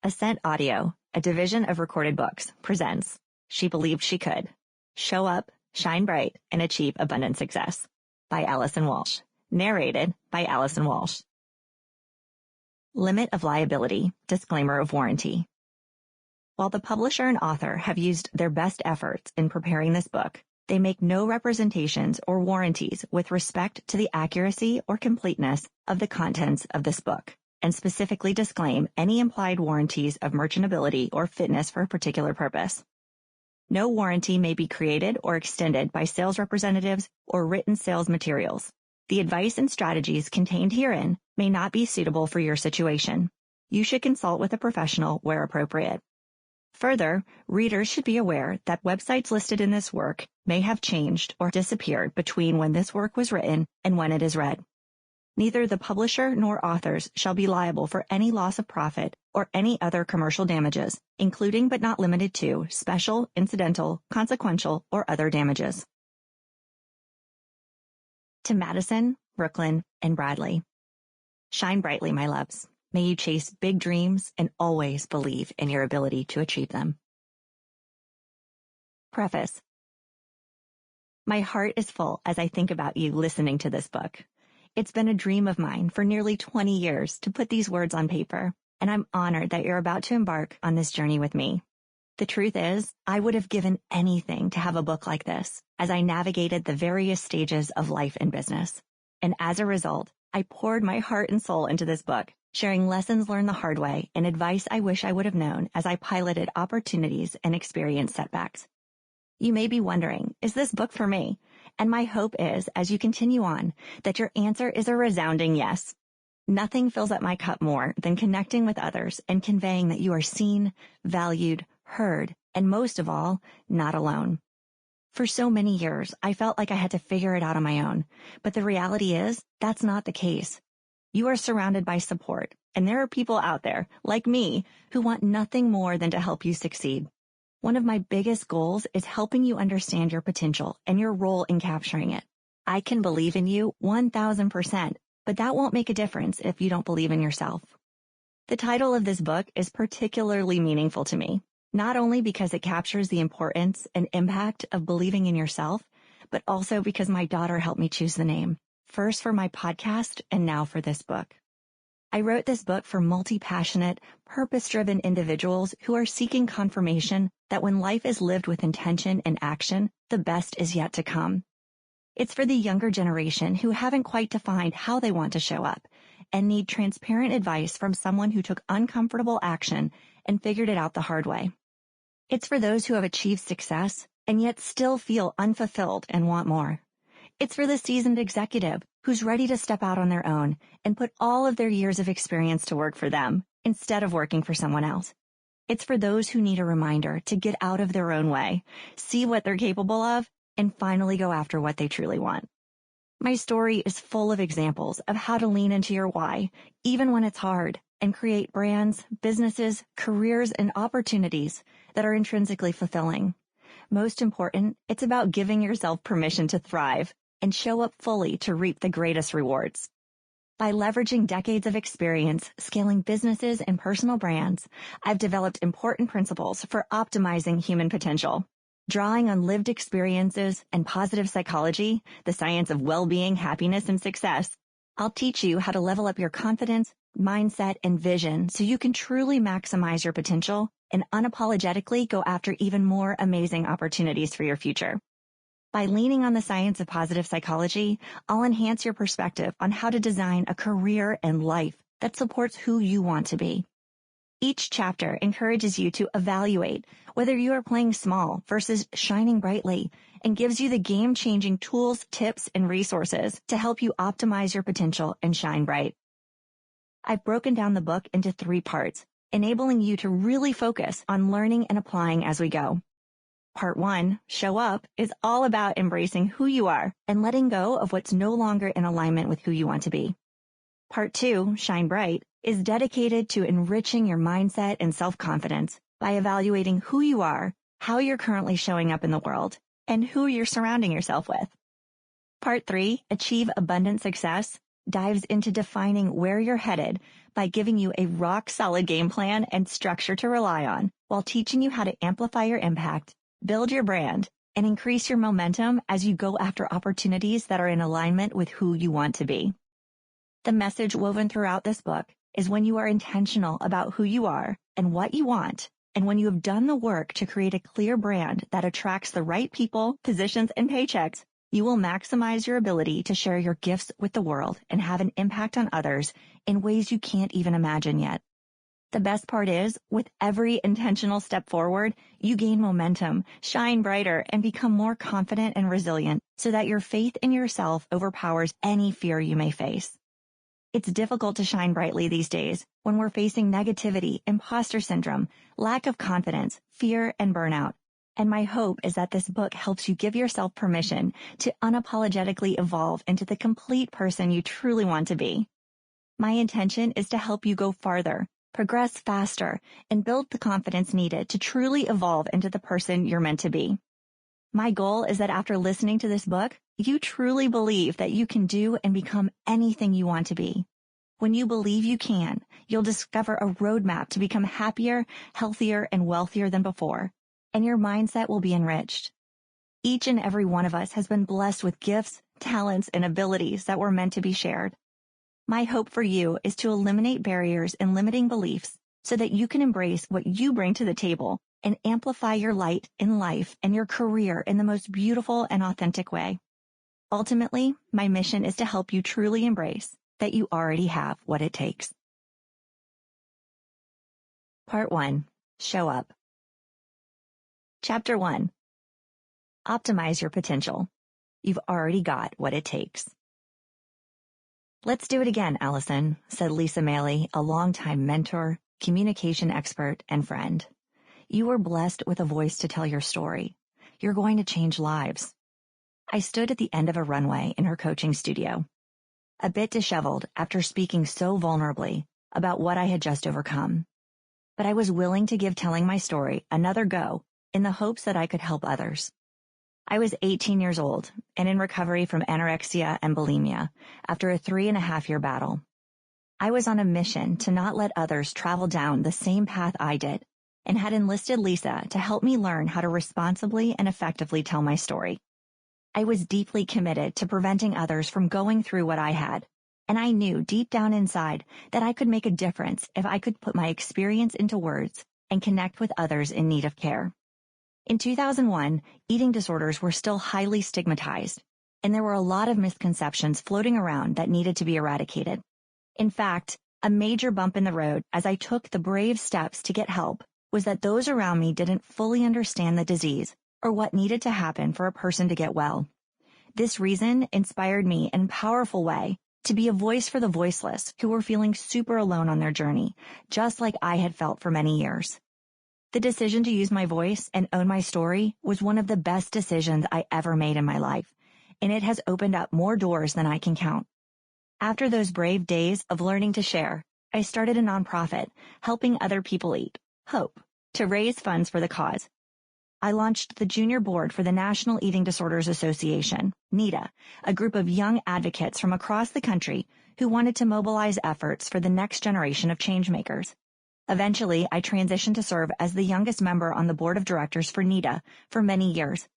Ascent Audio, a division of Recorded Books, presents She Believed She Could. Show Up, Shine Bright, and Achieve Abundant Success by Allison Walsh. Narrated by Allison Walsh. Limit of liability, disclaimer of warranty. While the publisher and author have used their best efforts in preparing this book, they make no representations or warranties with respect to the accuracy or completeness of the contents of this book, and specifically disclaim any implied warranties of merchantability or fitness for a particular purpose. No warranty may be created or extended by sales representatives or written sales materials. The advice and strategies contained herein may not be suitable for your situation. You should consult with a professional where appropriate. Further, readers should be aware that websites listed in this work may have changed or disappeared between when this work was written and when it is read. Neither the publisher nor authors shall be liable for any loss of profit or any other commercial damages, including but not limited to special, incidental, consequential, or other damages. To Madison, Brooklyn, and Bradley. Shine brightly, my loves. May you chase big dreams and always believe in your ability to achieve them. Preface. My heart is full as I think about you listening to this book. It's been a dream of mine for nearly 20 years to put these words on paper, and I'm honored that you're about to embark on this journey with me. The truth is, I would have given anything to have a book like this as I navigated the various stages of life and business. And as a result, I poured my heart and soul into this book, sharing lessons learned the hard way and advice I wish I would have known as I piloted opportunities and experienced setbacks. You may be wondering, is this book for me? And my hope is, as you continue on, that your answer is a resounding yes. Nothing fills up my cup more than connecting with others and conveying that you are seen, valued, heard, and most of all, not alone. For so many years, I felt like I had to figure it out on my own, but the reality is, that's not the case. You are surrounded by support, and there are people out there, like me, who want nothing more than to help you succeed. One of my biggest goals is helping you understand your potential and your role in capturing it. I can believe in you 1,000%, but that won't make a difference if you don't believe in yourself. The title of this book is particularly meaningful to me, not only because it captures the importance and impact of believing in yourself, but also because my daughter helped me choose the name, first for my podcast and now for this book. I wrote this book for multi-passionate, purpose-driven individuals who are seeking confirmation that when life is lived with intention and action, the best is yet to come. It's for the younger generation who haven't quite defined how they want to show up and need transparent advice from someone who took uncomfortable action and figured it out the hard way. It's for those who have achieved success and yet still feel unfulfilled and want more. It's for the seasoned executive who's ready to step out on their own and put all of their years of experience to work for them instead of working for someone else. It's for those who need a reminder to get out of their own way, see what they're capable of, and finally go after what they truly want. My story is full of examples of how to lean into your why, even when it's hard, and create brands, businesses, careers, and opportunities that are intrinsically fulfilling. Most important, it's about giving yourself permission to thrive and show up fully to reap the greatest rewards. By leveraging decades of experience scaling businesses and personal brands, I've developed important principles for optimizing human potential. Drawing on lived experiences and positive psychology, the science of well-being, happiness, and success, I'll teach you how to level up your confidence, mindset, and vision so you can truly maximize your potential and unapologetically go after even more amazing opportunities for your future. By leaning on the science of positive psychology, I'll enhance your perspective on how to design a career and life that supports who you want to be. Each chapter encourages you to evaluate whether you are playing small versus shining brightly and gives you the game-changing tools, tips, and resources to help you optimize your potential and shine bright. I've broken down the book into 3 parts, enabling you to really focus on learning and applying as we go. Part 1, Show Up, is all about embracing who you are and letting go of what's no longer in alignment with who you want to be. Part 2, Shine Bright, is dedicated to enriching your mindset and self-confidence by evaluating who you are, how you're currently showing up in the world, and who you're surrounding yourself with. Part 3, Achieve Abundant Success, dives into defining where you're headed by giving you a rock-solid game plan and structure to rely on, while teaching you how to amplify your impact, build your brand, and increase your momentum as you go after opportunities that are in alignment with who you want to be. The message woven throughout this book is when you are intentional about who you are and what you want, and when you have done the work to create a clear brand that attracts the right people, positions, and paychecks, you will maximize your ability to share your gifts with the world and have an impact on others in ways you can't even imagine yet. The best part is, with every intentional step forward, you gain momentum, shine brighter, and become more confident and resilient so that your faith in yourself overpowers any fear you may face. It's difficult to shine brightly these days when we're facing negativity, imposter syndrome, lack of confidence, fear, and burnout. And my hope is that this book helps you give yourself permission to unapologetically evolve into the complete person you truly want to be. My intention is to help you go farther, progress faster, and build the confidence needed to truly evolve into the person you're meant to be. My goal is that after listening to this book, you truly believe that you can do and become anything you want to be. When you believe you can, you'll discover a roadmap to become happier, healthier, and wealthier than before, and your mindset will be enriched. Each and every one of us has been blessed with gifts, talents, and abilities that were meant to be shared. My hope for you is to eliminate barriers and limiting beliefs so that you can embrace what you bring to the table and amplify your light in life and your career in the most beautiful and authentic way. Ultimately, my mission is to help you truly embrace that you already have what it takes. Part 1. Show up. Chapter 1. Optimize your potential. You've already got what it takes. Let's do it again, Allison, said Lisa Maley, a longtime mentor, communication expert, and friend. You were blessed with a voice to tell your story. You're going to change lives. I stood at the end of a runway in her coaching studio, a bit disheveled after speaking so vulnerably about what I had just overcome. But I was willing to give telling my story another go in the hopes that I could help others. I was 18 years old and in recovery from anorexia and bulimia after a 3.5-year battle. I was on a mission to not let others travel down the same path I did and had enlisted Lisa to help me learn how to responsibly and effectively tell my story. I was deeply committed to preventing others from going through what I had, and I knew deep down inside that I could make a difference if I could put my experience into words and connect with others in need of care. In 2001, eating disorders were still highly stigmatized, and there were a lot of misconceptions floating around that needed to be eradicated. In fact, a major bump in the road as I took the brave steps to get help was that those around me didn't fully understand the disease or what needed to happen for a person to get well. This reason inspired me in a powerful way to be a voice for the voiceless who were feeling super alone on their journey, just like I had felt for many years. The decision to use my voice and own my story was one of the best decisions I ever made in my life, and it has opened up more doors than I can count. After those brave days of learning to share, I started a nonprofit helping other people eat, Hope, to raise funds for the cause. I launched the junior board for the National Eating Disorders Association, NEDA, a group of young advocates from across the country who wanted to mobilize efforts for the next generation of changemakers. Eventually, I transitioned to serve as the youngest member on the board of directors for NEDA for many years.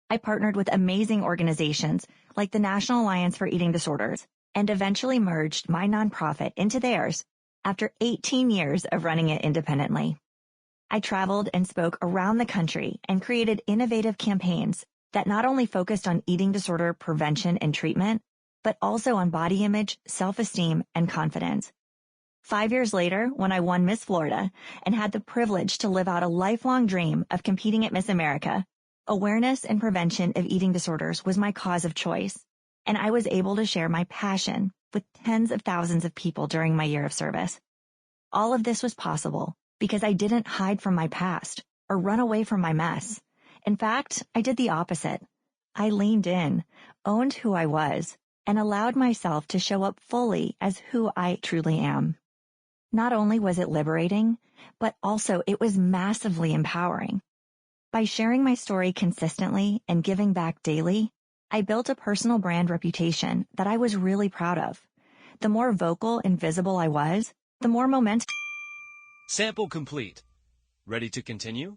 I partnered with amazing organizations like the National Alliance for Eating Disorders and eventually merged my nonprofit into theirs after 18 years of running it independently. I traveled and spoke around the country and created innovative campaigns that not only focused on eating disorder prevention and treatment, but also on body image, self-esteem, and confidence. 5 years later, when I won Miss Florida and had the privilege to live out a lifelong dream of competing at Miss America, awareness and prevention of eating disorders was my cause of choice, and I was able to share my passion with tens of thousands of people during my year of service. All of this was possible because I didn't hide from my past or run away from my mess. In fact, I did the opposite. I leaned in, owned who I was, and allowed myself to show up fully as who I truly am. Not only was it liberating, but also it was massively empowering. By sharing my story consistently and giving back daily, I built a personal brand reputation that I was really proud of. The more vocal and visible I was, the more momentum. Sample complete. Ready to continue?